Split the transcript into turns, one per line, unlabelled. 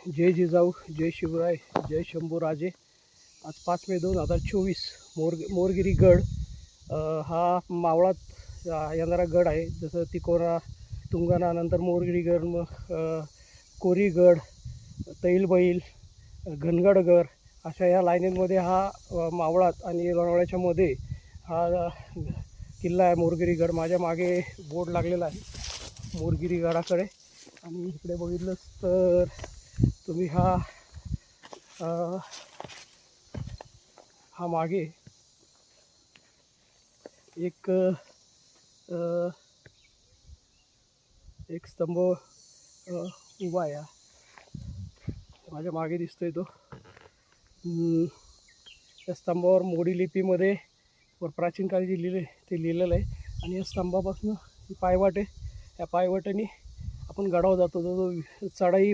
जय जिजाऊ, जय शिवराय, जय शंभूराजे. आज 5 मे 2024 मोरगिरी गड हा मावळात येणारा गड आहे. जसं तिकोना, तुंगना, नंतर मोरगिरी गड, मग कोरीगड, तैलबैल, घनगडगड अशा या लाईनींमध्ये हा मावळात आणि लोणावळ्याच्या मध्ये हा किल्ला आहे मोरगिरी गड. माझ्या मागे बोर्ड लागलेला आहे मोरगिरी गडाकडे. आणि इकडे बघितलं तर तुम्ही हा मागे एक स्तंभ उभा आहे. माझ्या मागे दिसतोय तो. त्या स्तंभावर मोडी लिपीमध्ये प्राचीन काळी जे ते लिहिलेलं आहे. आणि या स्तंभापासून ही पायवाट आहे. या पायवाटेने आपण गडावर जातो. जो चढाई